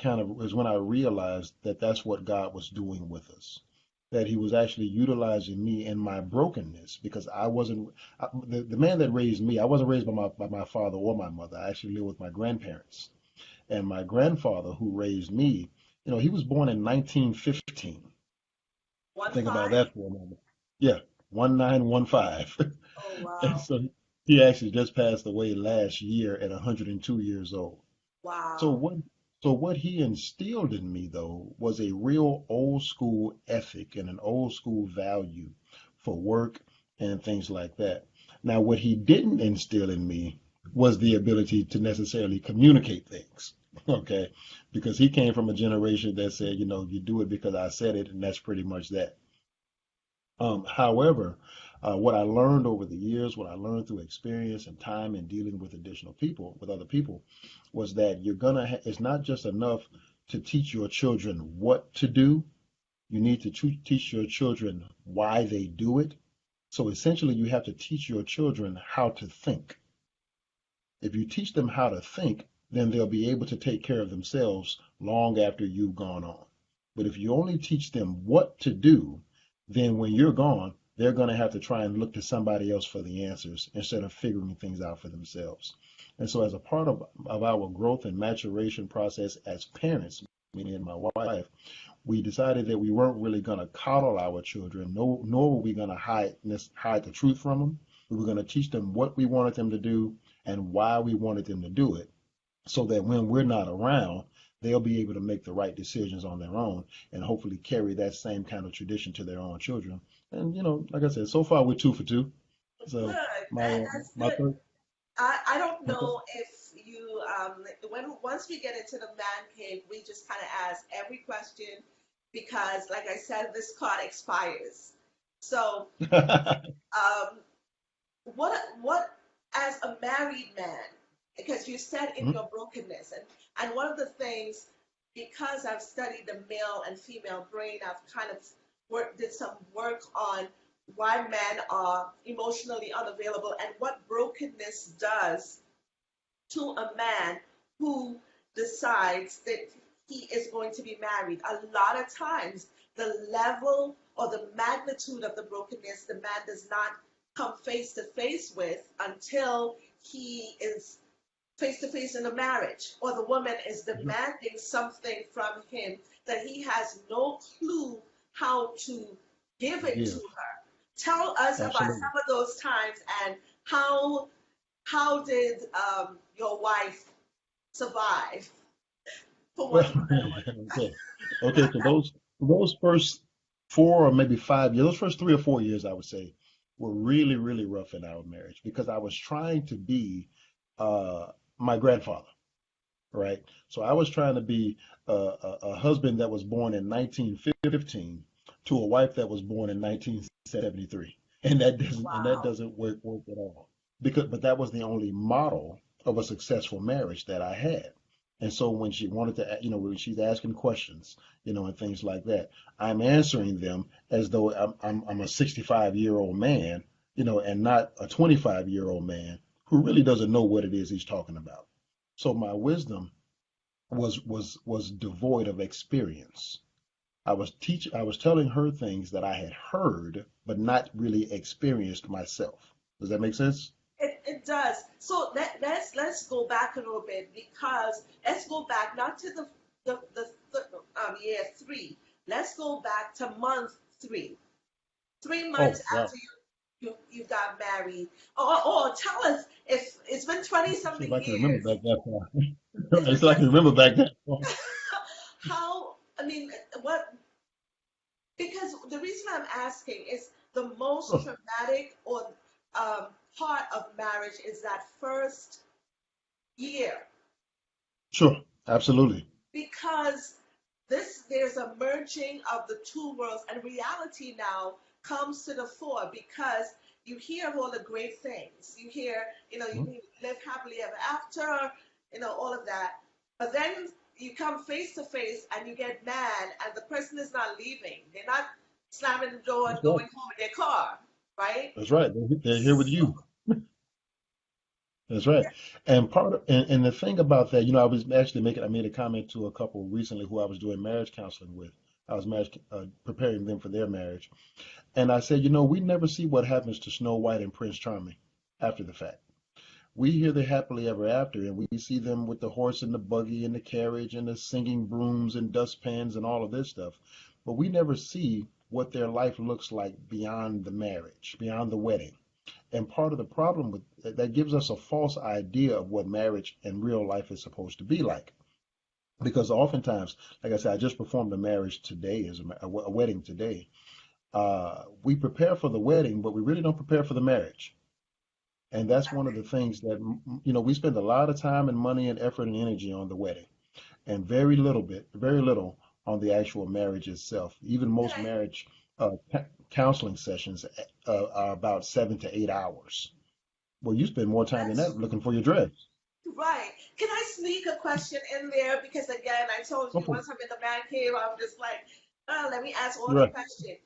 kind of is when I realized that that's what God was doing with us. That He was actually utilizing me in my brokenness because I wasn't the man that raised me. I wasn't raised by my father or my mother. I actually lived with my grandparents. And my grandfather, who raised me, he was born in 1915. One Think about five? that for a moment. Yeah, 1915. Oh And wow. so he actually just passed away last year at 102 years old. So Wow. what he instilled in me though was a real old school ethic and an old school value for work and things like that. Now, what he didn't instill in me was the ability to necessarily communicate things. Okay, because he came from a generation that said, you do it because I said it, and that's pretty much that. However, what I learned over the years, what I learned through experience and time and dealing with additional people, with other people, was that it's not just enough to teach your children what to do. You need to teach your children why they do it. So essentially, you have to teach your children how to think. If you teach them how to think, then they'll be able to take care of themselves long after you've gone on. But if you only teach them what to do, then when you're gone, they're going to have to try and look to somebody else for the answers instead of figuring things out for themselves. And so, as a part of our growth and maturation process as parents, me and my wife, we decided that we weren't really going to coddle our children, no, nor were we going to hide the truth from them. We were going to teach them what we wanted them to do and why we wanted them to do it, so that when we're not around, they'll be able to make the right decisions on their own and hopefully carry that same kind of tradition to their own children. And like I said, so far we're two for two. Good. So That, my that's my good. third, I don't my third know if you when once we get into the man cave, we just kind of ask every question because, like I said, this card expires. So, um, what as a married man, because you said in your brokenness, and one of the things, because I've studied the male and female brain, I've kind of did some work on why men are emotionally unavailable and what brokenness does to a man who decides that he is going to be married. A lot of times, the level or the magnitude of the brokenness the man does not come face to face with until he is face to face in a marriage, or the woman is demanding something from him that he has no clue how to give it to give her. Tell us about absolutely. some of those times and how how did your wife survive for Well, want of a better word? okay, okay. So those first 4 or maybe 5 years, those first 3 or 4 years, I would say, were really really rough in our marriage because I was trying to be uh, my grandfather, right? So I was trying to be a husband that was born in 1915 to a wife that was born in 1973, and that Wow. doesn't work at all but that was the only model of a successful marriage that I had. And so when she wanted to, when she's asking questions, and things like that, I'm answering them as though I'm a 65-year-old man, and not a 25-year-old man who really doesn't know what it is he's talking about. So my wisdom was devoid of experience. I was telling her things that I had heard but not really experienced myself. Does that make sense? It does. So let's go back a little bit because let's go back not to the year three. Let's go back to month three. 3 months Oh, wow. after you got married. Or tell us if it's been 20 See if something I can remember years. back that far. It's been It's like I can remember back that far. how I mean what because the reason I'm asking is the most Oh, traumatic or um, part of marriage is that first year sure, absolutely. because there's a merging of the two worlds and reality now comes to the fore because you hear of all the great things you hear you Mhm. can live happily ever after all of that but then you come face to face and you get mad and the person is not leaving they're not slamming the door and That's right. going home in their car right That's right. They're here with you. That's right. And the thing about that, I was actually I made a comment to a couple recently who I was doing marriage counseling with. I was preparing them for their marriage. And I said, we never see what happens to Snow White and Prince Charming after the fact. We hear the happily ever after, and we see them with the horse and the buggy and the carriage and the singing brooms and dustpans and all of this stuff. But we never see what their life looks like beyond the marriage, beyond the wedding. And part of the problem with that gives us a false idea of what marriage and real life is supposed to be like. Because oftentimes, like I said, I just performed a marriage today, a wedding today. We prepare for the wedding, but we really don't prepare for the marriage. And that's one of the things that, we spend a lot of time and money and effort and energy on the wedding, and very little on the actual marriage itself. Even most Okay. marriage counseling sessions are about 7 to 8 hours. Well, you spend more time than That's that looking for your dress. right. Can I sneak a question in there? Because again, I told Go you for it. once I'm in the man cave, I'm just like, let me ask all You're the right. questions.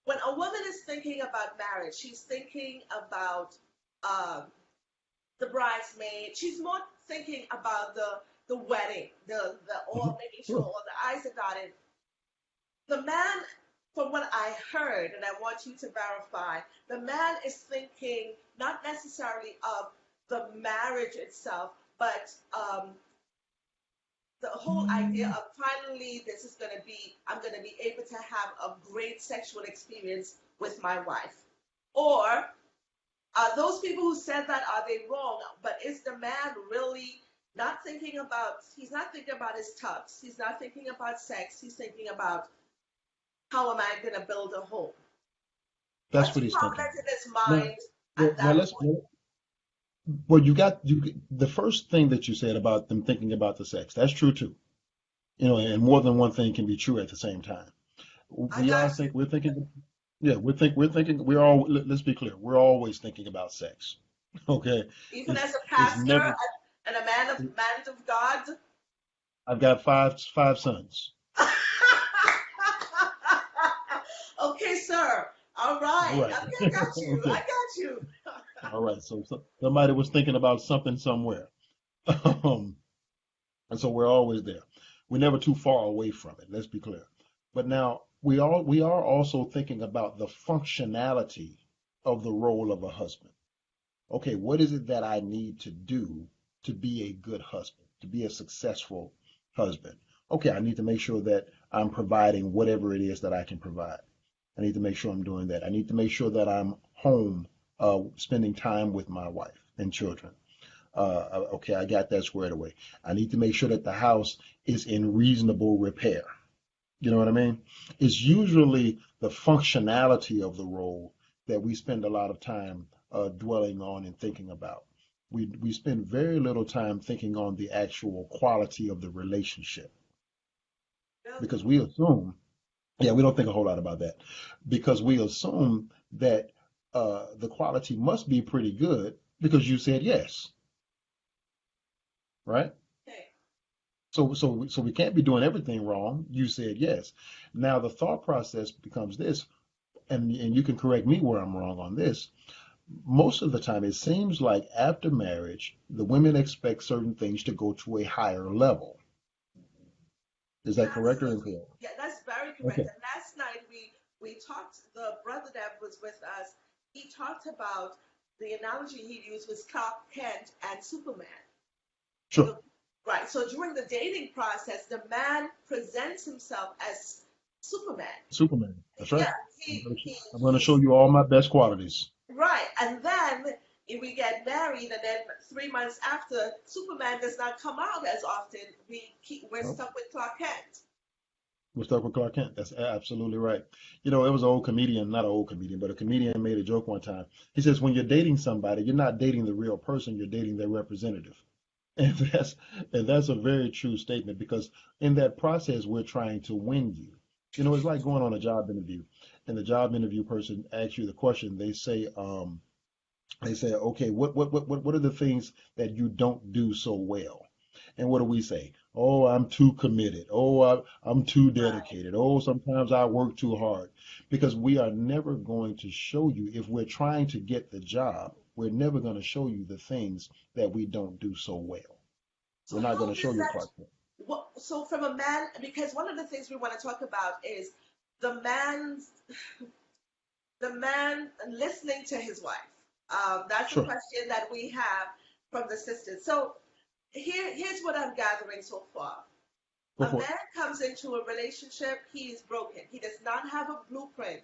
When a woman is thinking about marriage, she's thinking about um, the bridesmaid. She's more thinking about the wedding, the Mhm. all making sure Sure. all the I's are dotted. The man, from what I heard, and I want you to verify, the man is thinking not necessarily of the marriage itself, but the whole idea of finally this is going to be, I'm going to be able to have a great sexual experience with my wife. Or those people who said that, are they wrong? But is the man really not thinking about, he's not thinking about his tubs, he's not thinking about sex, he's thinking about how am I going to build a home? That's What's what he's thinking prominent about. in his Now, mind at well, that let's. point? Well, the first thing that you said about them thinking about the sex. That's true too. And more than one thing can be true at the same time. I We got are you. think we're thinking. Yeah, we're thinking. We're all. Let's be clear. We're always thinking about sex. Okay, Even it's as a it's pastor never. and a man of God. I've got five sons. Okay, sir. All All right. right. Okay, I got you. I Okay. got you. All right. So somebody was thinking about something somewhere. Um, And so we're always there. We're never too far away from it. Let's be clear. But now we are also thinking about the functionality of the role of a husband. Okay, what is it that I need to do to be a good husband, to be a successful husband? Okay, I need to make sure that I'm providing whatever it is that I can provide. I need to make sure I'm doing that. I need to make sure that I'm home, spending time with my wife and children. Okay, I got that squared away. I need to make sure that the house is in reasonable repair. You know what I mean? It's usually the functionality of the role that we spend a lot of time dwelling on and thinking about. We spend very little time thinking on the actual quality of the relationship Really? because we assume, yeah, we don't think a whole lot about that because we assume that the quality must be pretty good because you said yes, right? Okay. So we can't be doing everything wrong. You said yes. Now the thought process becomes this, and you can correct me where I'm wrong on this. Most of the time, it seems like after marriage, the women expect certain things to go to a higher level. Is that correct or Absolutely. incorrect? Yeah, that's very correct. Okay, And last night we talked, the brother that was with us, he talked about the analogy he used was Clark Kent and Superman. sure. The, right. So during the dating process, the man presents himself as Superman. Superman. That's right. Yeah, I'm going to show he's you all my best qualities. right. And then if we get married, and then 3 months after, Superman does not come out as often. We're Well, stuck with Clark Kent. we're stuck with Clark Kent. That's absolutely right. It was an old comedian, not an old comedian, but a comedian made a joke one time. He says, when you're dating somebody, you're not dating the real person, you're dating their representative. And that's a very true statement because in that process, we're trying to win you. It's like going on a job interview, and the job interview person asks you the question. They say, okay, what are the things that you don't do so well? And what do we say? Oh, I'm too committed. Oh, I'm too Right. dedicated. Oh, sometimes I work too hard. Because we are never going to show you if we're trying to get the job. we're never going to show you the things that we don't do so well. So We're not going how to show does you that, Clark Kent. so from a man, because one of the things we want to talk about is the man's, the man listening to his wife. That's a Sure. question that we have from the sisters. So here's what I'm gathering so far. Go A for it. man comes into a relationship, he is broken. He does not have a blueprint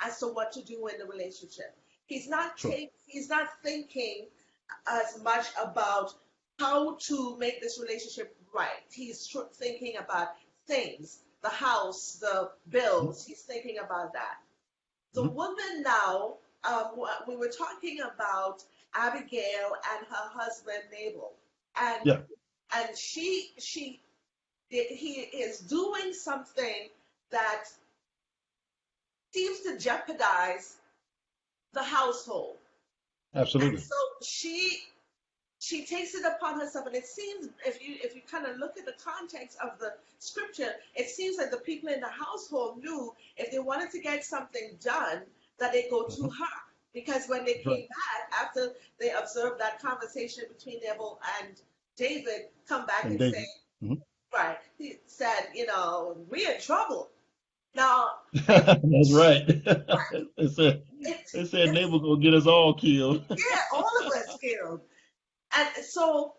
as to what to do in the relationship. Sure. He's not thinking as much about how to make this relationship right. He's thinking about things, the house, the Mhm. bills. He's thinking about that. The Mhm. woman now, we were talking about Abigail and her husband Nabal, and Yeah, he is doing something that seems to jeopardize the household. And absolutely. so she takes it upon herself, and it seems, if you kind of look at the context of the scripture, it seems like the people in the household knew if they wanted to get something done that they go to Mhm. her, because when they That's right. came back after they observed that conversation between Nabal and David, come back And and say, David. Mhm. right, he said, we're in trouble now. That's right. Right, they said it's they said it's neighbor gonna get us all killed. yeah, all of us killed. And so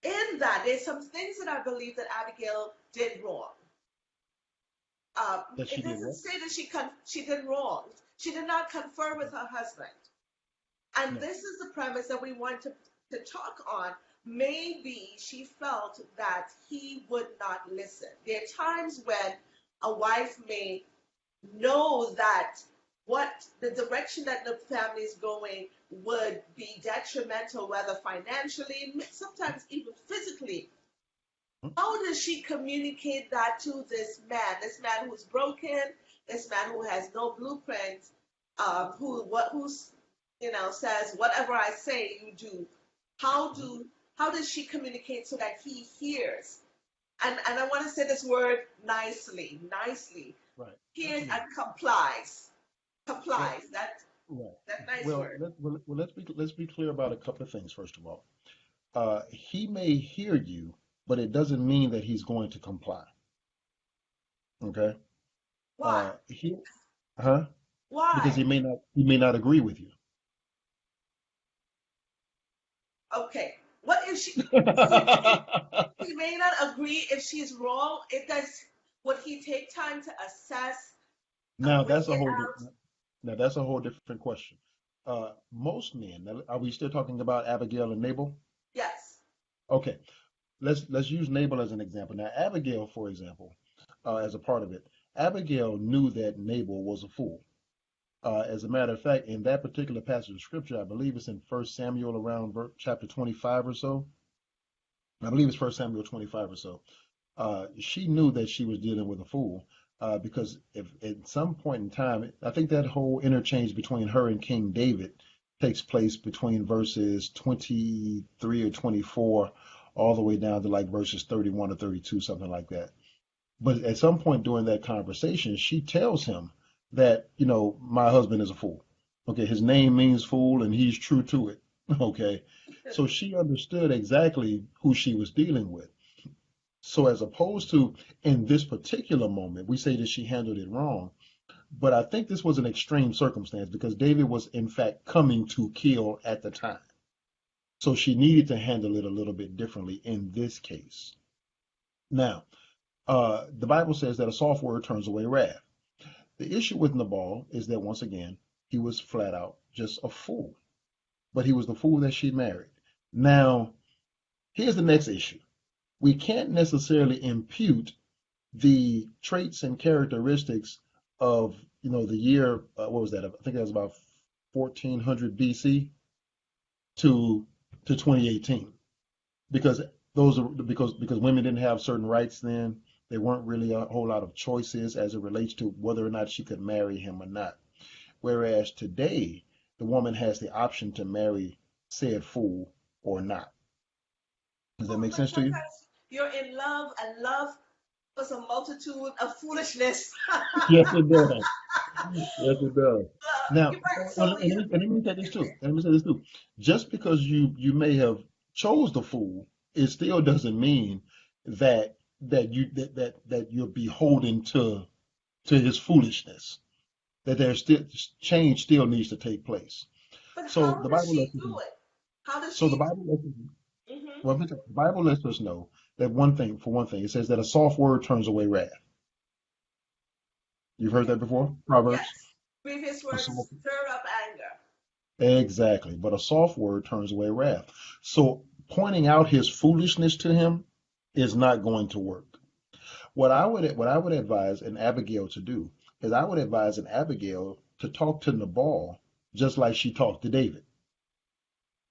in that, there's some things that I believe that Abigail did wrong. That she It did doesn't what? say that she did wrong. She did not confer with her husband. And No. this is the premise that we want to talk on. Maybe she felt that he would not listen. There are times when a wife may know that what the direction that the family is going would be detrimental, whether financially, sometimes even physically. Mhm. How does she communicate that to this man who's broken, this man who has no blueprint, who's says whatever I say you do? How Mhm. do how does she communicate so that he hears? And I want to say this word nicely, Right. hears and Absolutely. complies. Well, right. That nice Well, word. let's be clear about a couple of things first of all. He may hear you, but it doesn't mean that he's going to comply. Okay. Why? He, huh? Because Why? he may not agree with you. Okay. What if he may not agree if she's wrong? It does. Would he take time to assess and Now weigh that's a it whole out? different. Now that's a whole different question. Most men. Now, are we still talking about Abigail and Nabal? Yes. Okay. Let's use Nabal as an example. Now Abigail, for example, as a part of it, Abigail knew that Nabal was a fool. As a matter of fact, in that particular passage of scripture, I believe it's in First Samuel around chapter 25 or so. I believe it's First Samuel 25 or so. She knew that she was dealing with a fool because if at some point in time, I think that whole interchange between her and King David takes place between verses 23 or 24 all the way down to like verses 31 or 32, something like that. But at some point during that conversation, she tells him that, my husband is a fool. Okay, his name means fool and he's true to it. Okay, so she understood exactly who she was dealing with. So as opposed to in this particular moment, we say that she handled it wrong. But I think this was an extreme circumstance because David was in fact coming to kill at the time. So she needed to handle it a little bit differently in this case. Now, the Bible says that a soft word turns away wrath. The issue with Nabal is that once again, he was flat out just a fool, but he was the fool that she married. Now, here's the next issue. We can't necessarily impute the traits and characteristics of the year what was that? I think that was about 1400 BC to 2018 because because women didn't have certain rights then. There weren't really a whole lot of choices as it relates to whether or not she could marry him or not. Whereas today, the woman has the option to marry said fool or not. Does that Well, make but sense to you? sometimes you're in love, and love was a multitude of foolishness. Yes, it does. Yes, it does. Now, you're right. well, So and let me say this too. And let me say this too. Just because you may have chose the fool, it still doesn't mean that you're beholden to his foolishness. That there's still change still needs to take place. but So how the does Bible she lets us, do it? How does so the she? Bible lets us, Hmm. well, the Bible lets us know that for one thing, it says that a soft word turns away wrath. You've heard that before? Proverbs. Yes. Previous A soft, words stir up anger. exactly. But a soft word turns away wrath. So pointing out his foolishness to him is not going to work. What I would advise an Abigail to do is I would advise an Abigail to talk to Nabal just like she talked to David.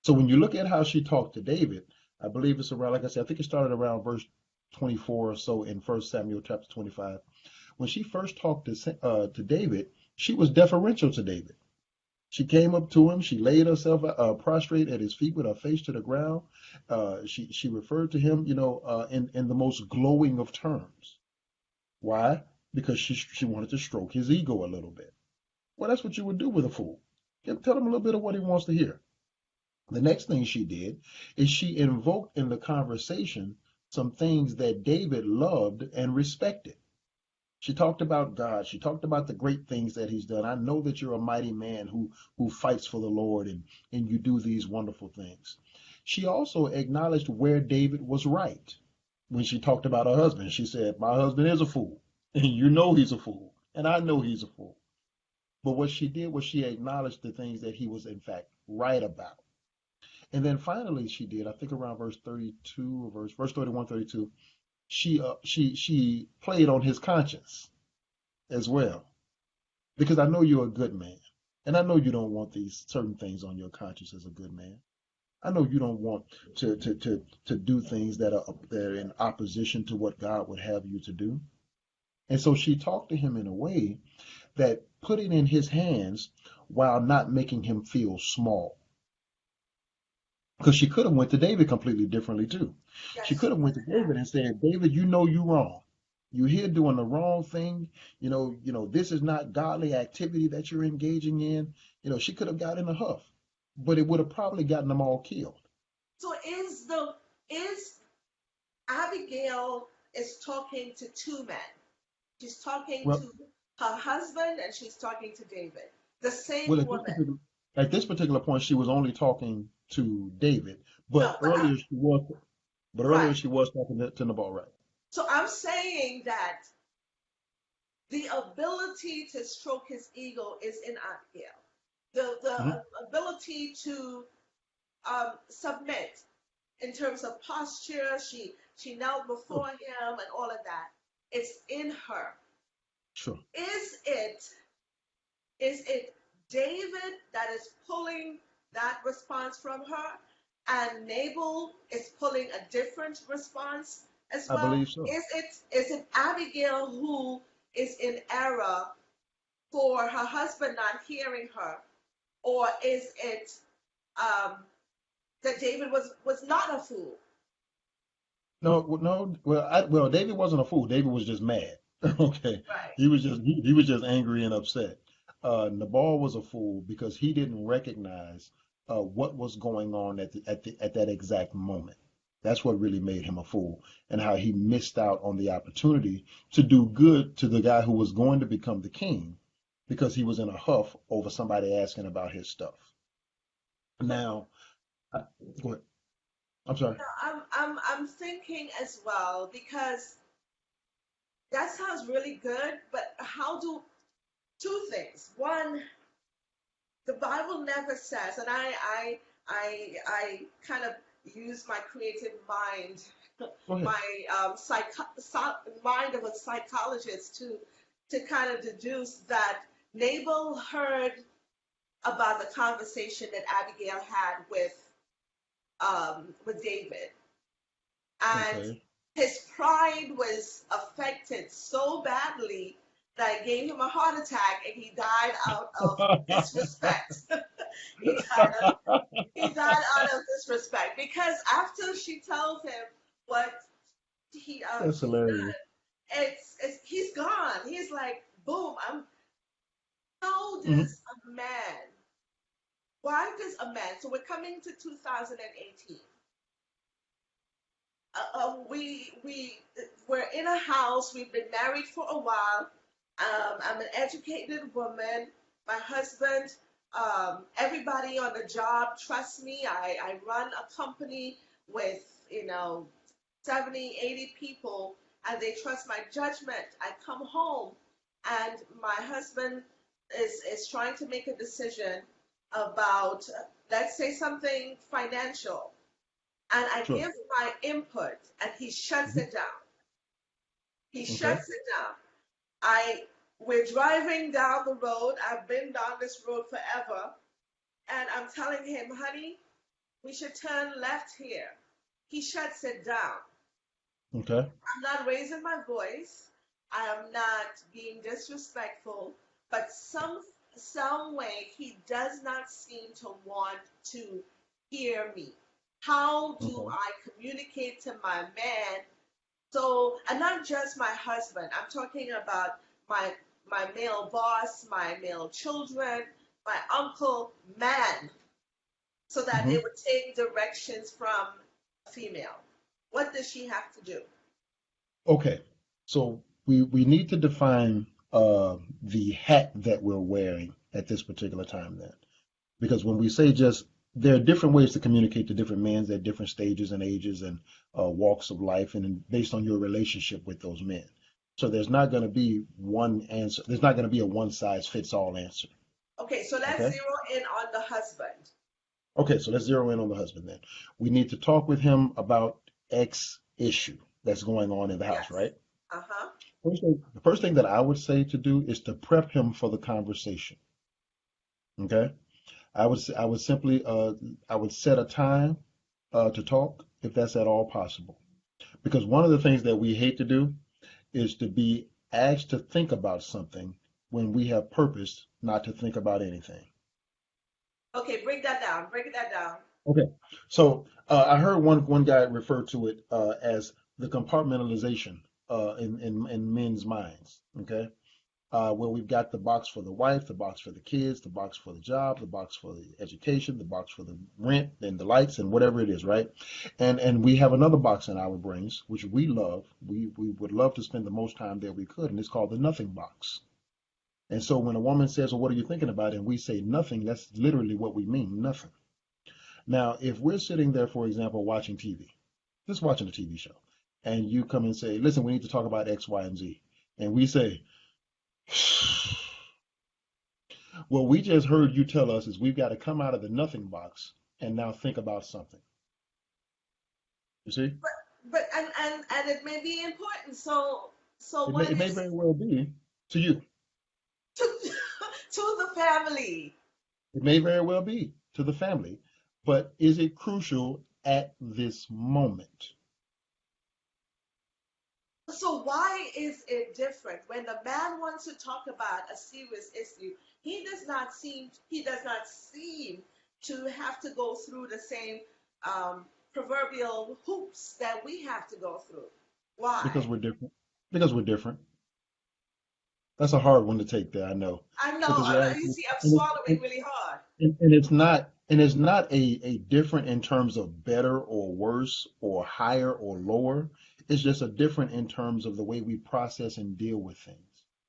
So when you look at how she talked to David, I believe it's around, like I said, I think it started around verse 24 or so in 1 Samuel chapter 25. When she first talked to David, she was deferential to David. She came up to him. She laid herself prostrate at his feet with her face to the ground. She referred to him, in the most glowing of terms. Why? Because she wanted to stroke his ego a little bit. Well, that's what you would do with a fool. Tell him a little bit of what he wants to hear. The next thing she did is she invoked in the conversation some things that David loved and respected. She talked about God. She talked about the great things that he's done. I know that you're a mighty man who fights for the Lord and you do these wonderful things. She also acknowledged where David was right. When she talked about her husband, she said, "My husband is a fool, and you know he's a fool, and I know he's a fool." But what she did was she acknowledged the things that he was in fact right about. And then finally she did, I think around verse 32 or verse 31, 32, she played on his conscience as well. Because I know you're a good man. And I know you don't want these certain things on your conscience as a good man. I know you don't want to do things that are in opposition to what God would have you to do. And so she talked to him in a way that put it in his hands while not making him feel small. Because she could have went to David completely differently too. She Yes, could she have could went to have. David and said, "David, you know you wrong. You're here doing the wrong thing. This is not godly activity that you're engaging in." She could have got in a huff, but it would have probably gotten them all killed. So is Abigail is talking to two men. She's talking Well, to her husband and she's talking to David. The well, same at this woman. particular at this particular point, she was only talking to David, No, but right. earlier she was talking to Nabal, right? So I'm saying that the ability to stroke his ego is in Abigail. The Hmm. ability to submit in terms of posture, she knelt Sure, before him and all of that. It's in her. sure. Is it David that is pulling that response from her, and Nabal is pulling a different response as I well? believe so. Is it Abigail who is in error for her husband not hearing her, or is it um, that David was not a fool? No, no. Well, David wasn't a fool. David was just mad. Okay, Right. he was just angry and upset. Nabal was a fool because he didn't recognize what was going on at that exact moment. That's what really made him a fool, and how he missed out on the opportunity to do good to the guy who was going to become the king, because he was in a huff over somebody asking about his stuff. Now, I, go ahead. I'm sorry. I'm thinking as well because that sounds really good, but how do two things? One, the Bible never says, and I kind of use my creative mind, Go ahead. my mind of a psychologist to kind of deduce that Nabal heard about the conversation that Abigail had with David, and Okay. his pride was affected so badly that it gave him a heart attack, and he died out of disrespect. he died he died out of disrespect because after she tells him what That's she's hilarious. done, it's he's gone. He's like, boom, I'm so Hmm. man, why does a man, so we're coming to 2018. We're in a house. We've been married for a while. I'm an educated woman. My husband, everybody on the job trusts me. I run a company with, 70, 80 people, and they trust my judgment. I come home, and my husband is trying to make a decision about, let's say, something financial, and I Sure. give my input, and he shuts Mhm. it down. He Okay. shuts it down. I We're driving down the road. I've been down this road forever, and I'm telling him, honey, we should turn left here. He shuts it down. Okay. I'm not raising my voice. I am not being disrespectful, but some way he does not seem to want to hear me. How do Okay. I communicate to my man? So, and not just my husband. I'm talking about my male boss, my male children, my uncle, man, so that they Hmm. would take directions from a female. What does she have to do? Okay. So we need to define the hat that we're wearing at this particular time then. Because when we say just, there are different ways to communicate to different men at different stages and ages and walks of life, and based on your relationship with those men. So there's not going to be one answer. There's not going to be a one size fits all answer. Okay, so let's Okay. zero in on the husband. Okay. So let's zero in on the husband then. We need to talk with him about X issue that's going on in the house, Yes. right? Uh-huh. The first thing that I would say to do is to prep him for the conversation. Okay. I would simply I would set a time to talk if that's at all possible. Because one of the things that we hate to do is to be asked to think about something when we have purpose not to think about anything. Okay, break that down. Break that down. Okay. So I heard one guy refer to it as the compartmentalization in men's minds. Okay. Where we've got the box for the wife, the box for the kids, the box for the job, the box for the education, the box for the rent and the lights and whatever it is, right? And we have another box in our brains, which we love. We would love to spend the most time there we could, and it's called the nothing box. And so when a woman says, "Well, what are you thinking about?" and we say nothing, that's literally what we mean, nothing. Now, if we're sitting there, for example, watching TV, just watching a TV show, and you come and say, "Listen, we need to talk about X, Y, and Z," and we say, what we just heard you tell us is we've got to come out of the nothing box and now think about something. You see? But and it may be important. So It may when it you may very well be to you. to, to the family. It may very well be to the family, but is it crucial at this moment? So why is it different when the man wants to talk about a serious issue? He does not seem to have to go through the same proverbial hoops that we have to go through. Because Why? we're different. Because we're different. That's a hard one to take there, I know. I But the know. reality You see, I'm and, swallowing and, really hard. and it's not a different in terms of better or worse or higher or lower. It's just a different in terms of the way we process and deal with things.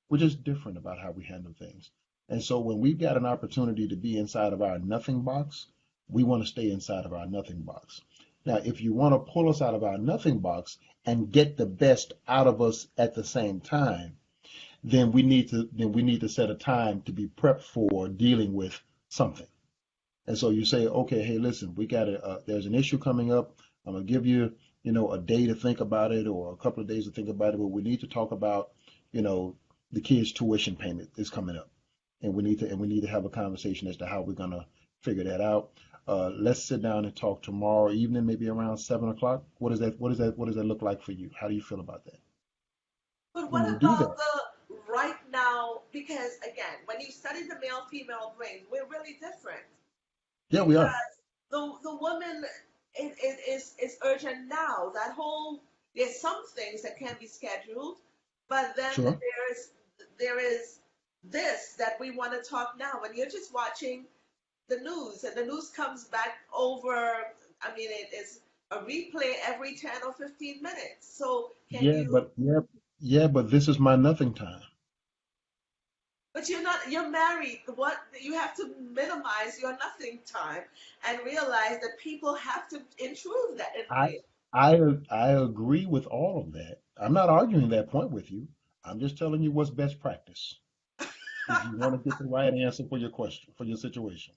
We're just different about how we handle things. And so when we've got an opportunity to be inside of our nothing box, we want to stay inside of our nothing box. Now, if you want to pull us out of our nothing box and get the best out of us at the same time, then we need to set a time to be prepped for dealing with something. And so you say, okay, hey, listen, we got there's an issue coming up. I'm gonna give you, a day to think about it or a couple of days to think about it, but we need to talk about, you know, the kids' tuition payment is coming up, and we need to have a conversation as to how we're gonna figure that out. Let's sit down and talk tomorrow evening, maybe around 7 o'clock. What does that look like for you? How do you feel about that? But When what you do about that, the right now? Because again, when you study the male female brain, we're really different. yeah, we are. Because the woman is urgent now. There's some things that can be scheduled, but then Sure. there is this that we want to talk now, and you're just watching the news, and the news comes back over. I mean, it is a replay every 10 or 15 minutes. So can Yeah, you, but yeah, but this is my nothing time. but you're not, you're married. What, you have to minimize your nothing time and realize that people have to intrude that in I there. I agree with all of that. I'm not arguing that point with you. I'm just telling you what's best practice if you want to get the right answer for your question, for your situation.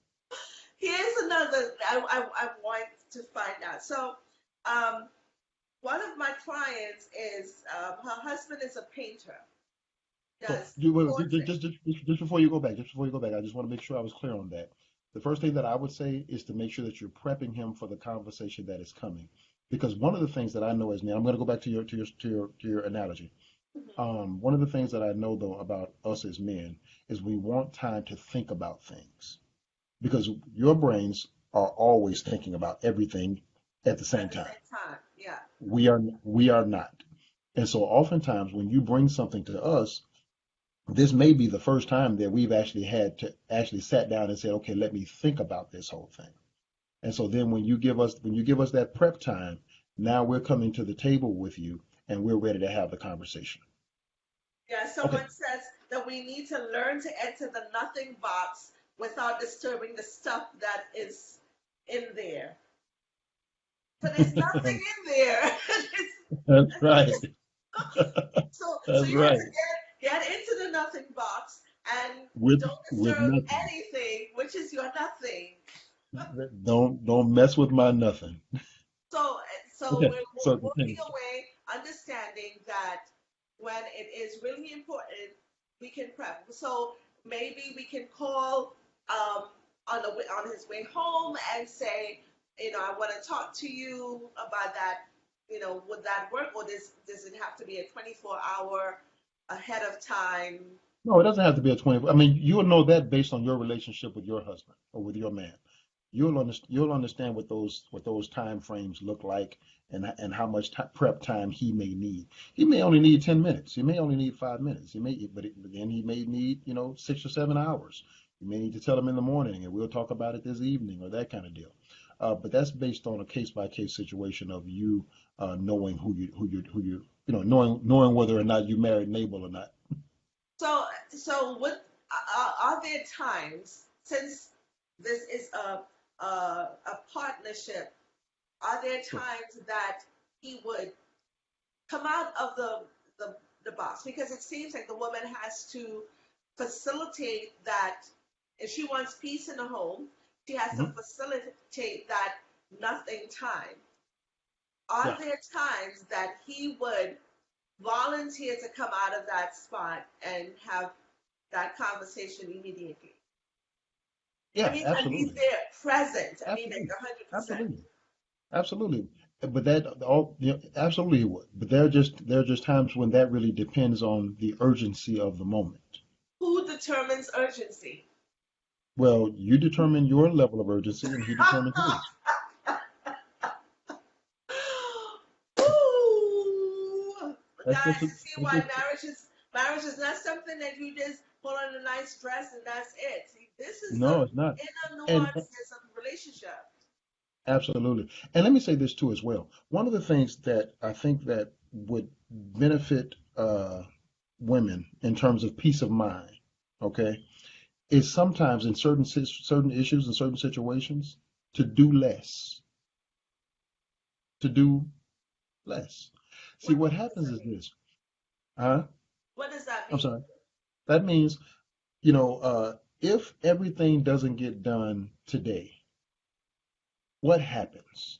Here's another I want to find out. So, um, one of my clients is, her husband is a painter, So does you well, portrait. just before you go back, just before you go back, I just want to make sure I was clear on that. The first thing that I would say is to make sure that you're prepping him for the conversation that is coming, because one of the things that I know is now I'm going to go back to your analogy. Mhm. One of the things that I know though about us as men is we want time to think about things because your brains are always thinking about everything at the same At the time. same time. Yeah. We are not. And so oftentimes when you bring something to us, this may be the first time that we've actually had to actually sat down and said, okay, let me think about this whole thing. And so then when you give us that prep time, now we're coming to the table with you and we're ready to have the conversation. Yeah, Okay. someone says that we need to learn to enter the nothing box without disturbing the stuff that is in there. So there's nothing in there. That's right. So That's you have right. to get into the nothing box and With don't with disturb nothing. anything, which is your nothing. Don't mess with my nothing. So so Okay. we're So the walking thing. away understanding that when it is really important, we can prep. So maybe we can call, on the on his way home and say, I want to talk to you about that. Would that work, or does it have to be a 24-hour ahead of time? No, it doesn't have to be a 20. I mean, you'll know that based on your relationship with your husband or with your man. You'll understand what those time frames look like and how much prep time he may need. He may only need 10 minutes. He may only need 5 minutes. But then he may need, 6 or 7 hours. You may need to tell him in the morning and we'll talk about it this evening or that kind of deal. But that's based on a case by case situation of you knowing knowing whether or not you married Nabal or not. So what are there times, since this is a partnership, are there Sure. times that he would come out of the the box? Because it seems like the woman has to facilitate that. If she wants peace in the home, she has to Mhm. facilitate that nothing time. Yeah. Are there times that he would volunteer to come out of that spot and have that conversation immediately? I Yeah, mean, and he's absolutely. there present. I mean, like Absolutely. 100%. Absolutely. Absolutely. But that all absolutely would. But there are just times when that really depends on the urgency of the moment. Who determines urgency? Well, you determine your level of urgency and he determines his. Ooh, That's guys, just you see that's why just marriage is not something that you just put on a nice dress and that's it. See, this is the no, it's not. inner And nuances of the relationship. absolutely. And let me say this too as well. One of the things that I think that would benefit women in terms of peace of mind, okay, is sometimes in certain issues and certain situations to do less, to do less. See, What what does happens that is mean? this. Huh? What does that I'm mean? sorry. That means, you know, uh, if everything doesn't get done today, what happens?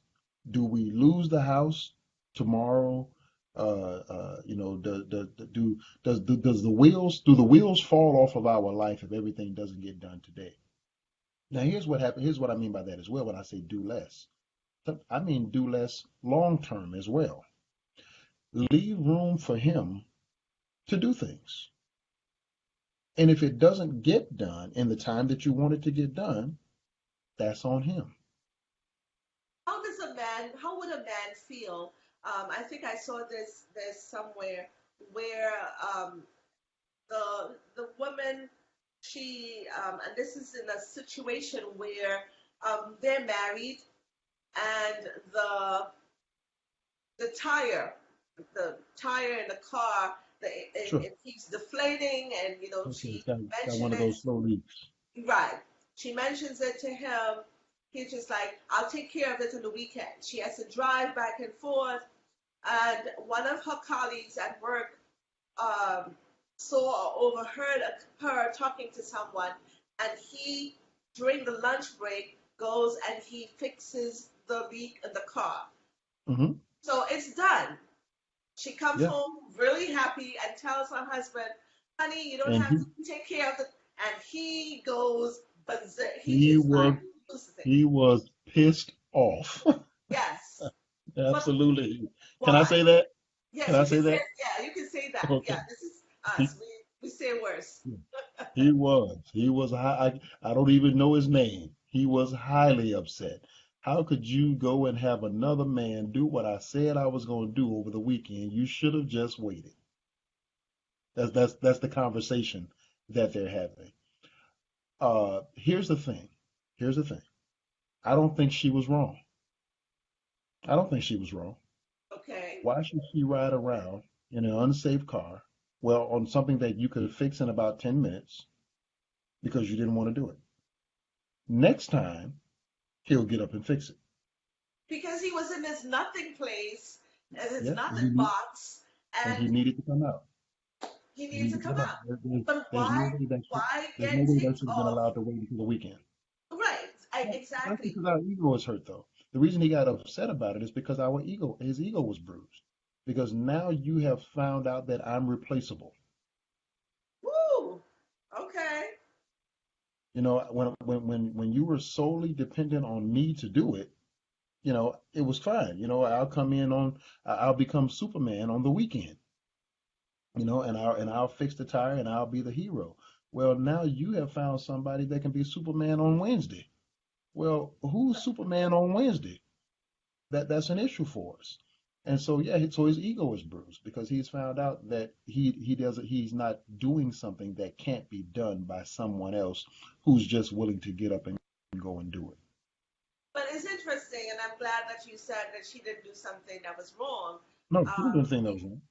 Do we lose the house tomorrow? Do the wheels fall off of our life if everything doesn't get done today? Now, here's what happened. Here's what I mean by that as well when I say do less. I mean do less long term as well. Leave room for him to do things. And if it doesn't get done in the time that you want it to get done, that's on him. How would a man feel? I think I saw this somewhere where, the woman and this is in a situation where they're married, and the tire, the tire in the car, Sure. it keeps deflating, and Okay, she got mentioned one of it. those slow leaks. Right. She mentions it to him. He's just like, I'll take care of it on the weekend. She has to drive back and forth. And one of her colleagues at work um, saw or overheard her talking to someone, and he, during the lunch break, goes and he fixes the leak in the car. Hmm. So it's done. She comes Yeah, home really happy and tells her husband, honey, you don't and have to take care of it. And he goes berserk. He he is was like, loses it. he was pissed off. Yes. But Absolutely. Can I why? say that? Can Yes, I you can say say, that? yeah, you can say that. Okay. Yeah, this is us. He, We say worse. he was. He was high. I don't even know his name. He was highly upset. How could you go and have another man do what I said I was going to do over the weekend? You should have just waited. That's the conversation that they're having. Here's the thing. Here's the thing. I don't think she was wrong. I don't think she was wrong. Okay. Why should she ride around in an unsafe car? Well, on something that you could fix in about 10 minutes because you didn't want to do it. Next time, he'll get up and fix it. Because he was in this nothing place and his Yeah, nothing box, and and he needed to come out. he He needs to needed to come come out. out. But There's no way why there's no get way that ticked should have been off? allowed to wait until the weekend. Right. That's Exactly. because our ego is hurt, though. The reason he got upset about it is because his ego was bruised. Because now you have found out that I'm replaceable. Woo. Okay. When you were solely dependent on me to do it, it was fine. I'll become Superman on the weekend, and I'll fix the tire and I'll be the hero. Well, now you have found somebody that can be Superman on Wednesday. Well, who's Superman on Wednesday? That's an issue for us. And so yeah, so his ego is bruised because he's found out that he's not doing something that can't be done by someone else who's just willing to get up and go and do it. But it's interesting, and I'm glad that you said that she didn't do something that was wrong. No, she didn't do Um, anything that was wrong.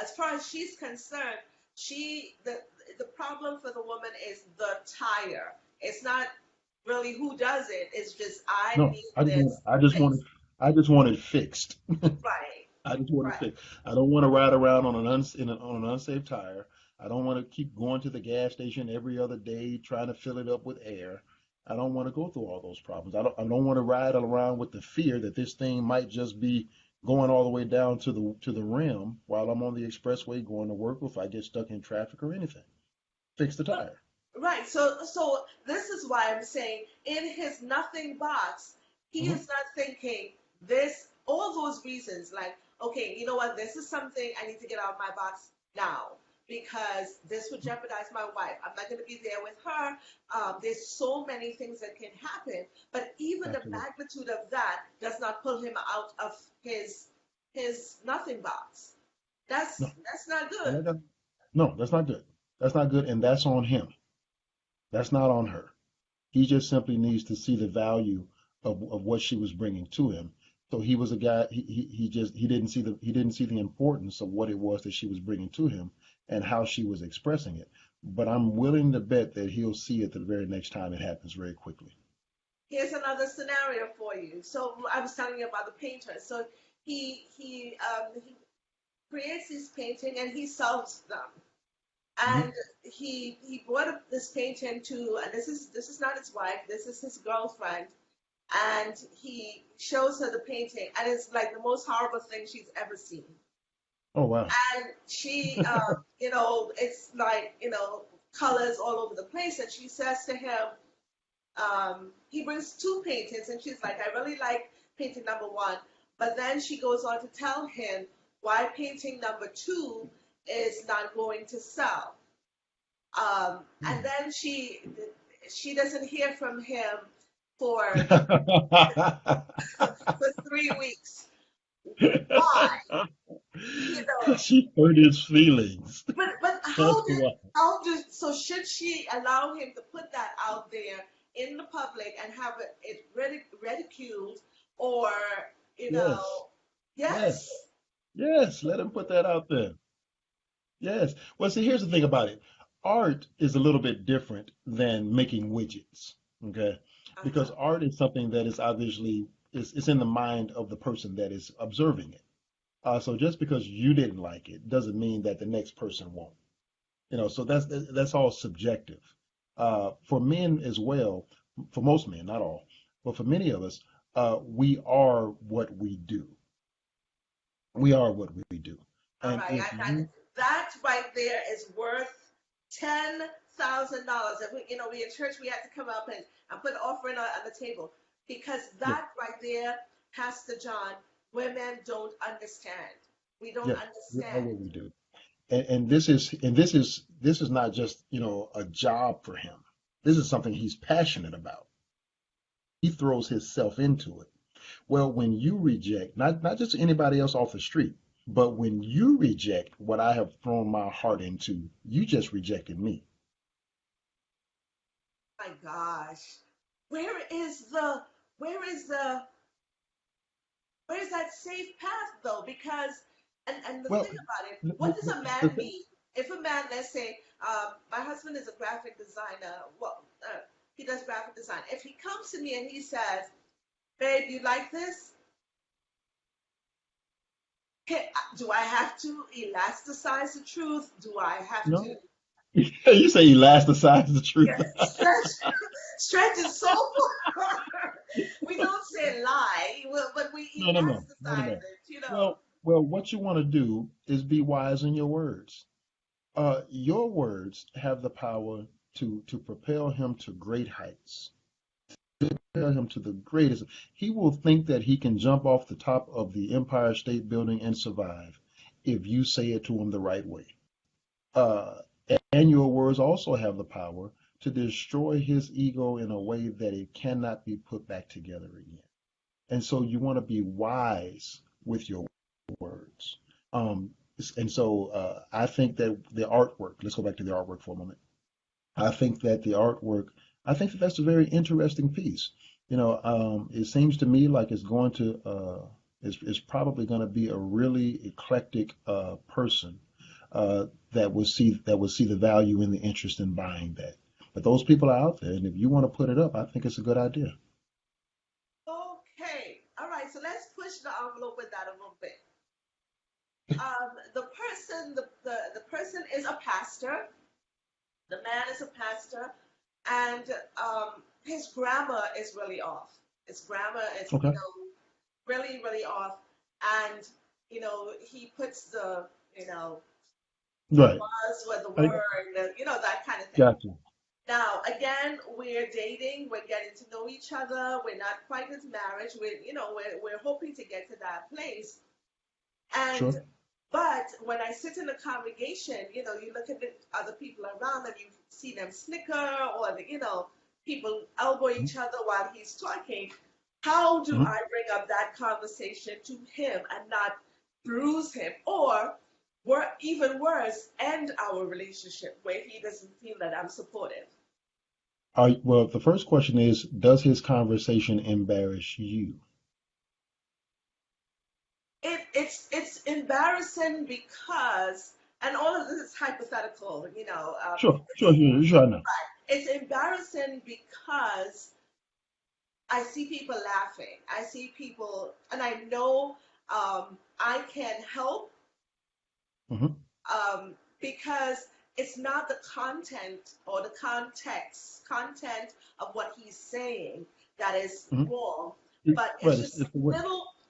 as far as she's concerned, she the problem for the woman is the tire. It's not really who does it. It's just I No, need this fixed. I just want it fixed. Right, I just want it right. fixed. I don't want to ride around on on an unsafe tire. I don't want to keep going to the gas station every other day trying to fill it up with air. I don't want to go through all those problems. I don't want to ride around with the fear that this thing might just be going all the way down to the rim while I'm on the expressway going to work, or if I get stuck in traffic or anything. Fix the tire. Right. So this is why I'm saying in his nothing box, he Hmm. is not thinking this, all those reasons, like, okay, you know what, this is something I need to get out of my box now because this would jeopardize my wife. I'm not going to be there with her. There's so many things that can happen, but even the Absolutely. magnitude of that does not pull him out of his nothing box. No, That's not and good. no, that's not good. That's not good, and that's on him. That's not on her. He just simply needs to see the value of what she was bringing to him. So he was a guy. He didn't see the importance of what it was that she was bringing to him and how she was expressing it. But I'm willing to bet that he'll see it the very next time it happens very quickly. Here's another scenario for you. So I was telling you about the painter. So he creates this painting and he sells them. And Hmm. he brought up this painting to, and this is not his wife. This is his girlfriend. And he shows her the painting, and it's like the most horrible thing she's ever seen. Oh wow. And she, it's like colors all over the place. And she says to him, he brings two paintings, and she's like, I really like painting number one. But then she goes on to tell him why painting number two is not going to sell. And Hmm. then she doesn't hear from him for for 3 weeks. Why? You know, Because she hurt his feelings. but That's why. so should she allow him to put that out there in the public and have it ridiculed, or, you Yes. know, yes. Yes. Yes. Let him put that out there. Yes. Well, see, here's the thing about it. Art is a little bit different than making widgets. Okay. Because Uh-huh. art is something that is obviously it's in the mind of the person that is observing it. So just because you didn't like it doesn't mean that the next person won't. So that's all subjective. For men as well, for most men, not all, but for many of us, we are what we do. We are what we do. All And right, if you, that right there is worth $10,000. If we in church, we had to come up and put an offering on the table, because yeah, that right there, Pastor John, women don't understand. We don't yeah, we are understand. what we do. And this is not just, a job for him. This is something he's passionate about. He throws himself into it. Well, when you reject, not just anybody else off the street, but when you reject what I have thrown my heart into, you just rejected me. My gosh, where is the where is the where's that safe path though? Because and the Well, thing about it, the, what the, does the, a the man thing, need? If a man, let's say, my husband is a graphic designer, well, he does graphic design. If he comes to me and he says, "Babe, you like this? Do I have to elasticize the truth? Do I have to, no, you say elasticize the truth. yes, stretch it so far?" We don't say lie, but we No, no, no, no, no, elasticize no. it, Well, what you want to do is be wise in your words. Your words have the power to propel him to great heights. Propel him to the greatest. He will think that he can jump off the top of the Empire State Building and survive if you say it to him the right way. Uh, and your words also have the power to destroy his ego in a way that it cannot be put back together again. And so you want to be wise with your words. Um, and so I think that the artwork, let's go back to the artwork for a moment. I think that the artwork, I think that that's a very interesting piece. It seems to me like it's probably going to be a really eclectic person that will see the value and the interest in buying that. But those people are out there, and if you want to put it up, I think it's a good idea. Okay, all right. So let's push the envelope with that a little bit. The person is a pastor. The man is a pastor, and his grammar is really off. His grammar is, Okay. really, really off, and he puts the Right. was with the I word, that kind of thing. got you. Now, again, we're dating, we're getting to know each other, we're not quite as marriage, we're hoping to get to that place. And Sure. but when I sit in a congregation, you look at the other people around and you see them snicker, or people elbow Mhm. each other while he's talking. How do Mhm. I bring up that conversation to him and not bruise him, or even worse, end our relationship where he doesn't feel that I'm supportive? Well, the first question is, does his conversation embarrass you? It's embarrassing because, and all of this is hypothetical, Sure, sure, sure, sure, I know. it's embarrassing because I see people laughing. I see people, and I know I can help, Hmm. because it's not the content or the content of what he's saying that is Hmm. wrong, but it's Right, just it's the way.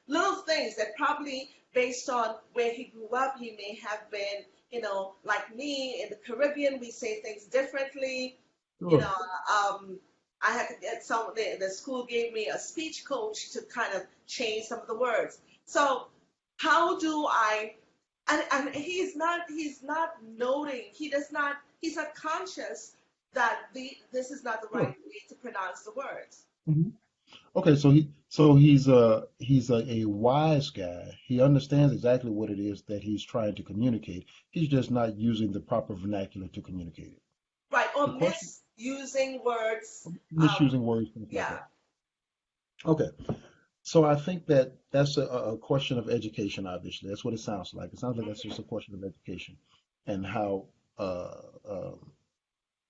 little things that probably based on where he grew up, he may have been, like me in the Caribbean, we say things differently. You know, Sure. I had to get the school gave me a speech coach to kind of change some of the words. So how do I, and he's not noting, he's not conscious that this is not the right Sure. way to pronounce the words. Hmm. Okay, so he's a wise guy. He understands exactly what it is that he's trying to communicate. He's just not using the proper vernacular to communicate it. Right, The or question, misusing words. misusing words, things like Yeah. that. Okay, so I think that that's a question of education. Obviously, that's what it sounds like. It sounds like that's just a question of education and uh, um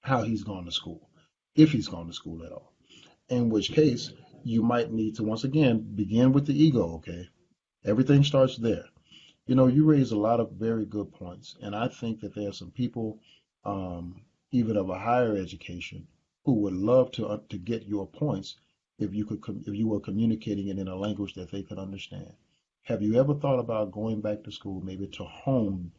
how he's gone to school, if he's gone to school at all. In which case, you might need to once again begin with the ego. Okay, everything starts there. You know, you raise a lot of very good points, and I think that there are some people, um, even of a higher education, who would love to get your points if if you were communicating it in a language that they could understand. Have you ever thought about going back to school, maybe to hone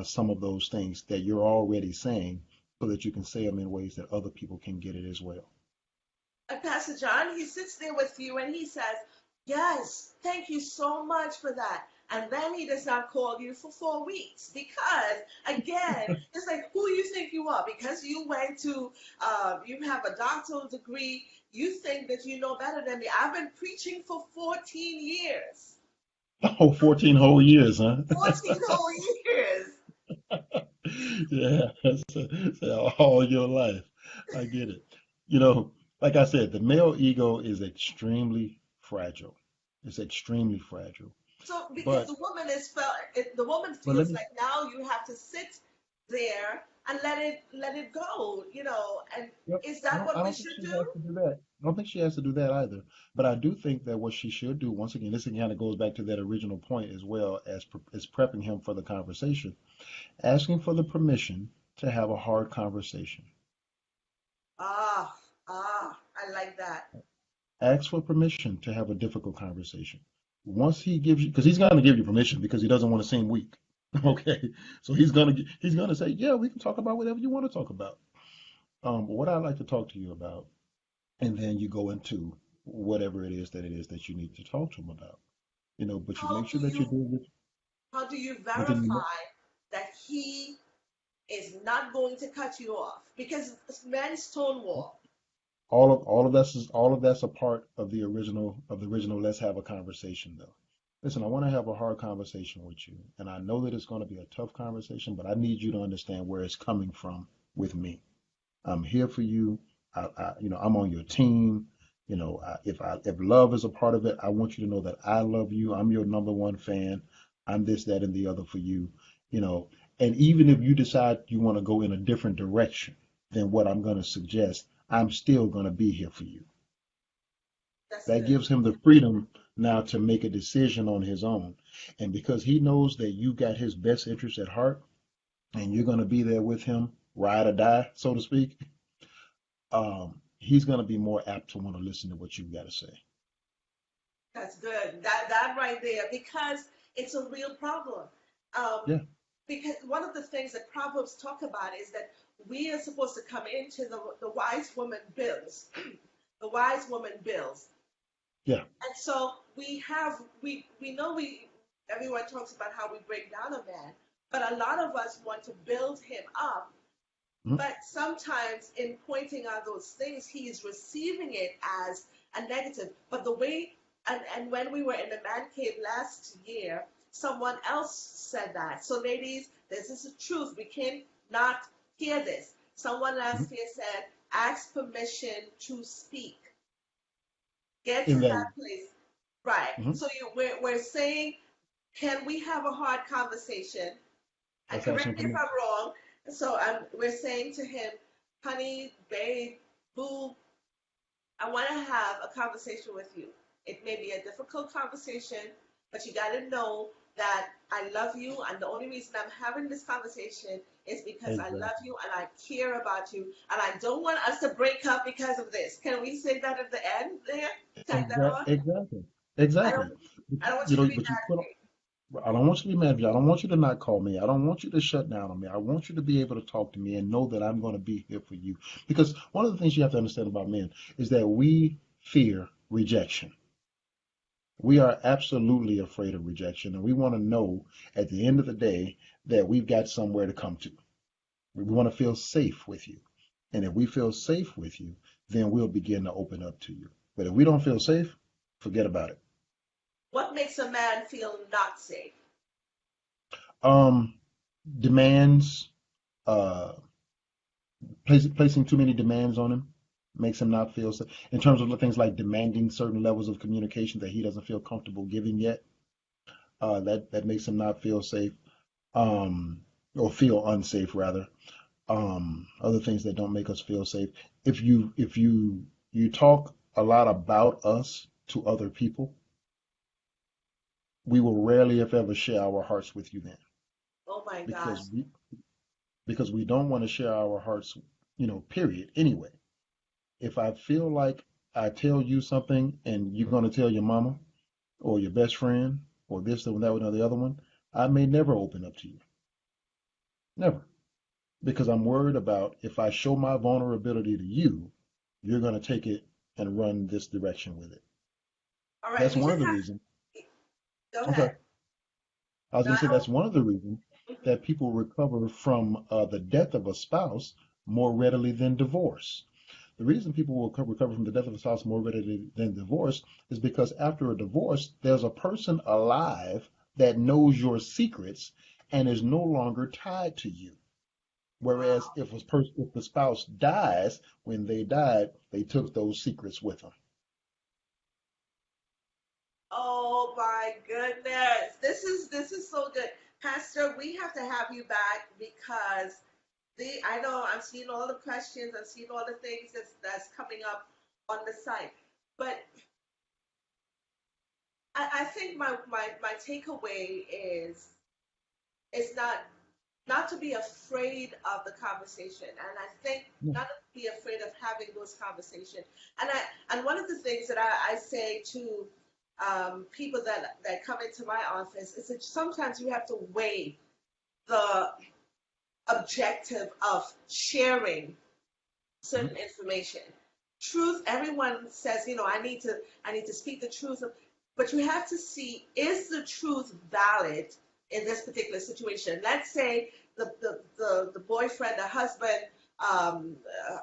some of those things that you're already saying, so that you can say them in ways that other people can get it as well? And Pastor John, he sits there with you and he says, yes, thank you so much for that. And then he does not call you for 4 weeks because, again, it's like, who you think you are? Because you went to, you have a doctoral degree, you think that you know better than me. I've been preaching for 14 years. Oh, 14 whole years, huh? 14 whole years. Yeah, all your life. I get it. You know, like I said, the male ego is extremely fragile. It's extremely fragile. So because But the woman but let feels me like now you have to sit there and let it go, and yep, is I that don't I what we don't think should she do? has to do that. I don't think she has to do that either. But I do think that what she should do, once again, this kind of goes back to that original point as well as prepping him for the conversation, asking for the permission to have a hard conversation. Ah, I like that. Ask for permission to have a difficult conversation. Once he gives you, because he's going to give you permission because he doesn't want to seem weak. Okay, so he's gonna say, yeah, we can talk about whatever you want to talk about. What I'd like to talk to you about, and then you go into whatever it is that you need to talk to him about. You know, but you How make do sure that you're you doing it how do you within your verify that he is not going to cut you off? Because men stonewall. all of that's a part of the original let's have a conversation though. Listen, I want to have a hard conversation with you, and I know that it's going to be a tough conversation, but I need you to understand where it's coming from with me. I'm here for you. I'm on your team. If love is a part of it, I want you to know that I love you. I'm your number one fan. I'm this, that, and the other for you. You know, and even if you decide you want to go in a different direction than what I'm going to suggest, I'm still going to be here for you. That's That good. gives him the freedom now to make a decision on his own. And because he knows that you got his best interest at heart and you're going to be there with him, ride or die, so to speak, he's going to be more apt to want to listen to what you've got to say. That's good. That right there, because it's a real problem. Um, Yeah, because one of the things that Proverbs talk about is that we are supposed to come into the wise woman builds, the wise woman builds, yeah. and so we know everyone talks about how we break down a man, but a lot of us want to build him up. Mhm. But sometimes in pointing out those things, he is receiving it as a negative. But the way, and when we were in the man cave last year, someone else said that. So, ladies, this is the truth. We cannot hear this. Someone Mhm. last year said, ask permission to speak. Get to In that, that place. Right. mhm. So we're saying, can we have a hard conversation? And Let's have some correct me if I'm permission. wrong. So we're saying to him, honey, babe, boo, I want to have a conversation with you. It may be a difficult conversation, but you got to know that I love you. And the only reason I'm having this conversation is because I love Exactly. you and I care about you. And I don't want us to break up because of this. Can we say that at the end there? Tag that on? Exactly. I don't, Exactly. I don't want You you to know, be but you mad put at me. I don't want you to be mad at me. I don't want you to not call me. I don't want you to shut down on me. I want you to be able to talk to me and know that I'm going to be here for you. Because one of the things you have to understand about men is that we fear rejection. We are absolutely afraid of rejection, and we want to know at the end of the day that we've got somewhere to come to. We want to feel safe with you. And if we feel safe with you, then we'll begin to open up to you. But if we don't feel safe, forget about it. What makes a man feel not safe? Um, Demands, uh, placing too many demands on him makes him not feel safe. In terms of the things like demanding certain levels of communication that he doesn't feel comfortable giving yet, that makes him not feel safe, um, or feel unsafe rather. Other things that don't make us feel safe. If you talk a lot about us to other people, we will rarely, if ever, share our hearts with you then, Oh my because gosh. we don't want to share our hearts, period. Anyway, if I feel like I tell you something and you're going to tell your mama or your best friend or this or that or the other one, I may never open up to you, never, because I'm worried about if I show my vulnerability to you, you're going to take it and run this direction with it. All right, That's we one of just the have, reasons. go Okay. ahead. I was No, going to I say don't. that's one of the reasons Mhm. that people recover from the death of a spouse more readily than divorce. The reason people will recover from the death of a spouse more readily than divorce is because after a divorce, there's a person alive that knows your secrets and is no longer tied to you. Whereas Wow. if the spouse dies, when they died, they took those secrets with them. Oh my goodness. This is so good. Pastor, we have to have you back because I know I'm seeing all the questions, I'm seeing all the things that's coming up on the site. But I think my takeaway is not to be afraid of the conversation. And I think Yeah. not to be afraid of having those conversations. And one of the things that I say to people that come into my office is that sometimes you have to weigh the objective of sharing Mhm. certain information. Truth, everyone says, I need to speak the truth, but you have to see, is the truth valid in this particular situation? Let's say the boyfriend, the husband, um, uh,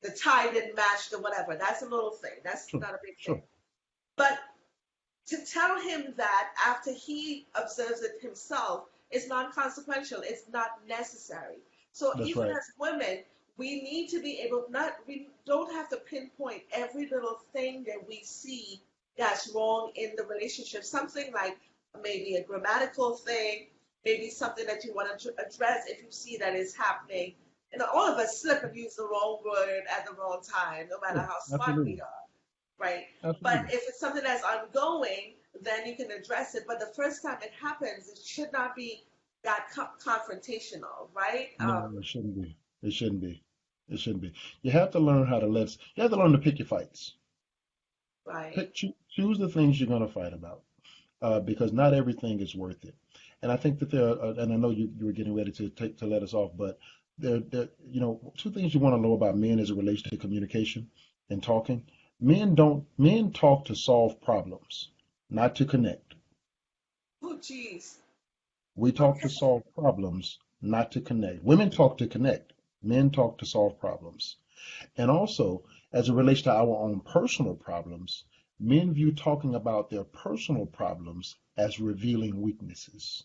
the tie didn't match the whatever. That's a little thing. That's Sure, not a big thing. sure. But to tell him that after he observes it himself is non-consequential. It's not necessary. So That's even right. as women, we need to be able not we don't have to pinpoint every little thing that we see that's wrong in the relationship. Something like maybe a grammatical thing, maybe something that you want to address if you see that is happening. And all of us slip and use the wrong word at the wrong time, no matter Sure. how smart we Absolutely. are, right? But Absolutely. if it's something that's ongoing, then you can address it. But the first time it happens, it should not be that confrontational, right? No, it shouldn't be. It shouldn't be. It shouldn't be. You have to learn how to you have to learn to pick your fights. Right. Choose the things you're going to fight about, because not everything is worth it. And I think that and I know you were getting ready to let us off, but two things you want to know about men as it relates to communication and talking. Men talk to solve problems, not to connect. Oh, geez. We talk to Okay. solve problems, not to connect. Women talk to connect. Men talk to solve problems. And also, as it relates to our own personal problems, men view talking about their personal problems as revealing weaknesses.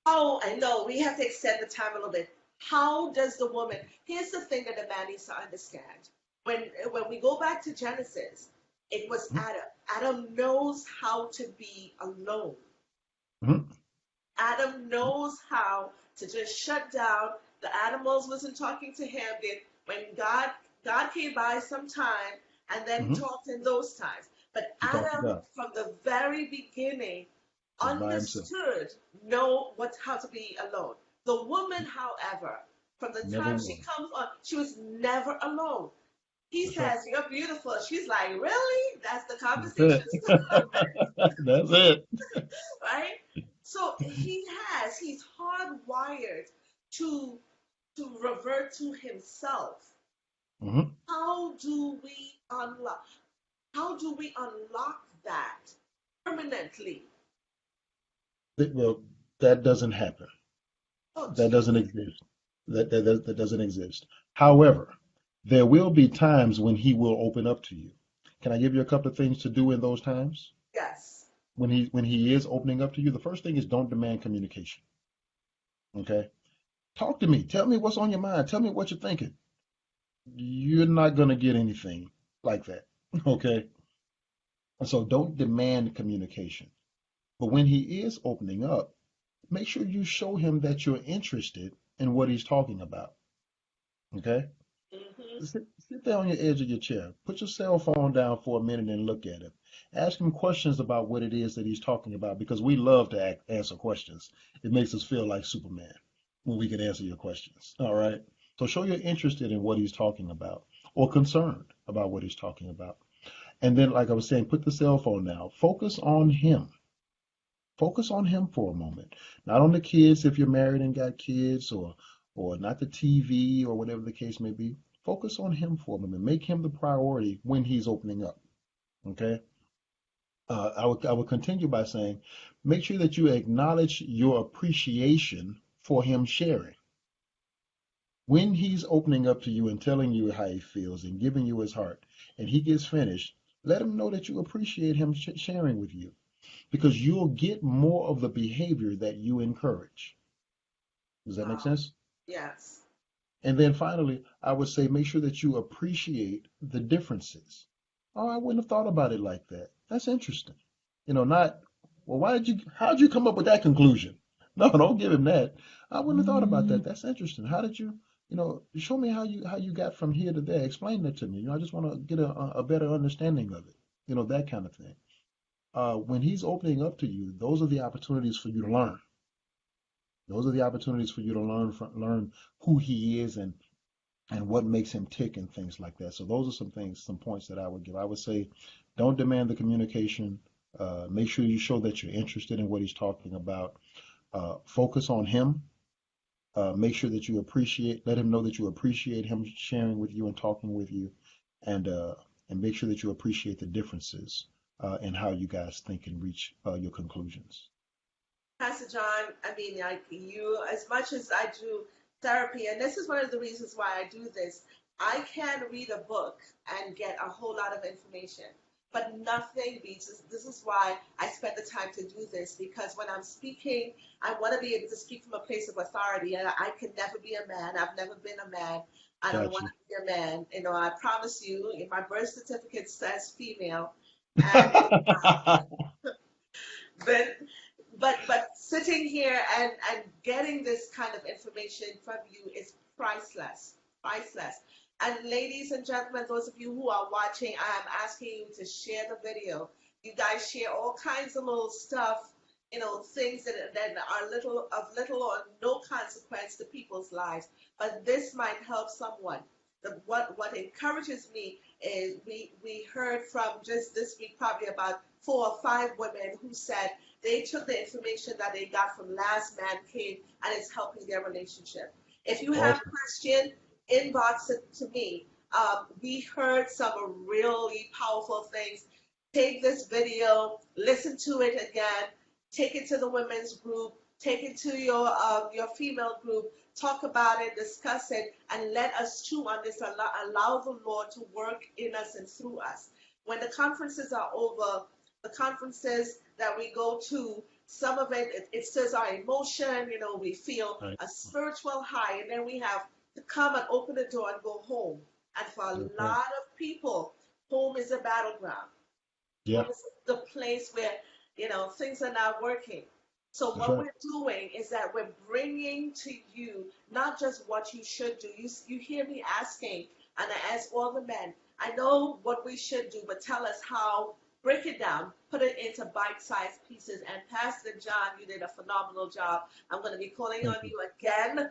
Oh, I know. We have to extend the time a little bit. How does the woman? Here's the thing that the man needs to understand. When we go back to Genesis, it was Mhm, Adam. Adam knows how to be alone. mhm, Adam knows how to just shut down. The animals wasn't talking to him. When God came by sometime and then mhm. talked in those times. But He talked to Adam God, from the very beginning was by himself, understood know what how to be alone. The woman, however, from the never time she was. comes on, she was never alone. He That's right. says, "You're beautiful." She's like, "Really?" That's the That's conversation it. starter, That's it. right? So he's hardwired to revert to himself. Mhm. How do we unlock? How do we unlock that permanently? Well, that doesn't happen. Oh, That doesn't geez. exist. That doesn't exist. However, There will be times when he will open up to you. Can I give you a couple of things to do in those times? Yes. When he is opening up to you, the first thing is don't demand communication. Okay? Talk to me. Tell me what's on your mind. Tell me what you're thinking. You're not gonna get anything like that. Okay? And so don't demand communication. But when he is opening up, make sure you show him that you're interested in what he's talking about. Okay? Hmm. Sit there on your edge of your chair. Put your cell phone down for a minute and look at him. Ask him questions about what it is that he's talking about because we love to answer questions. It makes us feel like Superman when we can answer your questions. All right? So show you're interested in what he's talking about or concerned about what he's talking about. And then, like I was saying, put the cell phone down. Focus on him. Focus on him for a moment. Not on the kids if you're married and got kids, or not the TV or whatever the case may be. Focus on him for a moment. Make him the priority when he's opening up. Okay. I would continue by saying, make sure that you acknowledge your appreciation for him sharing. When he's opening up to you and telling you how he feels and giving you his heart, and he gets finished, let him know that you appreciate him sharing with you because you'll get more of the behavior that you encourage. Does that make Wow. sense? Yes. And then finally, I would say make sure that you appreciate the differences. Oh, I wouldn't have thought about it like that. That's interesting. Not, well, how'd you come up with that conclusion? No, don't give him that. I wouldn't have thought about that. That's interesting. How did show me how you got from here to there. Explain that to me. I just want to get a better understanding of it. That kind of thing. When he's opening up to you, those are the opportunities for you to learn. Those are the opportunities for you to learn who he is and what makes him tick and things like that. So those are some points that I would give. I would say, don't demand the communication. Make sure you show that you're interested in what he's talking about. Focus on him. Make sure that you let him know that you appreciate him sharing with you and talking with you, and make sure that you appreciate the differences in how you guys think and reach your conclusions. Pastor John, I mean, like you, as much as I do therapy, and this is one of the reasons why I do this, I can read a book and get a whole lot of information, but nothing beats this. This is why I spend the time to do this, because when I'm speaking, I want to be able to speak from a place of authority, and I can never be a man. I've never been a man. I don't want Gotcha. to be a man. I promise you, if my birth certificate says female, and but but sitting here and getting this kind of information from you is priceless, priceless. And ladies and gentlemen, those of you who are watching, I am asking you to share the video. You guys share all kinds of little stuff, things that are little or no consequence to people's lives, but this might help someone. What encourages me is we heard from just this week probably about 4 or 5 women who said they took the information that they got from Last Man Cave and it's helping their relationship. If you have a Awesome. question, inbox it to me. We heard some really powerful things. Take this video, listen to it again, take it to the women's group, take it to your female group, talk about it, discuss it, and let us chew on this. Allow the Lord to work in us and through us. When the conferences are over, the conferences that we go to, some of it stirs our emotion. We feel Right. a spiritual high, and then we have to come and open the door and go home. And for a That's right. lot of people, home is a battleground. Yeah, Home is the place where things are not working. So that's what right. we're doing is that we're bringing to you not just what you should do. You hear me asking, and I ask all the men. I know what we should do, but tell us how. Break it down, put it into bite-sized pieces. And Pastor John, you did a phenomenal job. I'm going to be calling on Thank you. you again.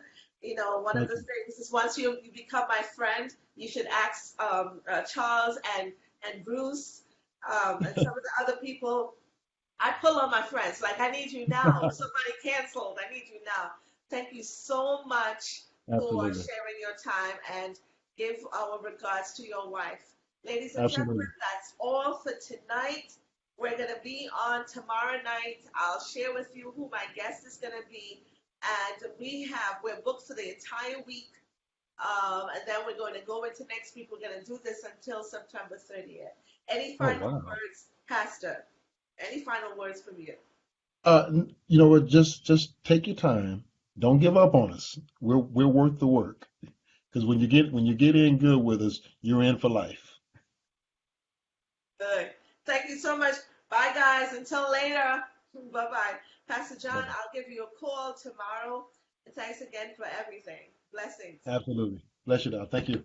One of Thank the you. things is once you become my friend, you should ask Charles and Bruce and some of the other people. I pull on my friends like I need you now. Somebody canceled. I need you now. Thank you so much for Absolutely. sharing your time and give our regards to your wife. Ladies and gentlemen, Absolutely. that's all for tonight. We're going to be on tomorrow night. I'll share with you who my guest is going to be. And we're booked for the entire week And then we're going to go into next week. We're going to do this until September 30th. Any Oh, final wow. words, Pastor? Any final words from you? You know what? Just take your time. Don't give up on us. We're worth the work. Because when you get in good with us, you're in for life. Good. Thank you so much. Bye, guys. Until later. Bye bye. Pastor John, Bye-bye. I'll give you a call tomorrow. And thanks again for everything. Blessings. Absolutely. Bless you, Doc. Thank you.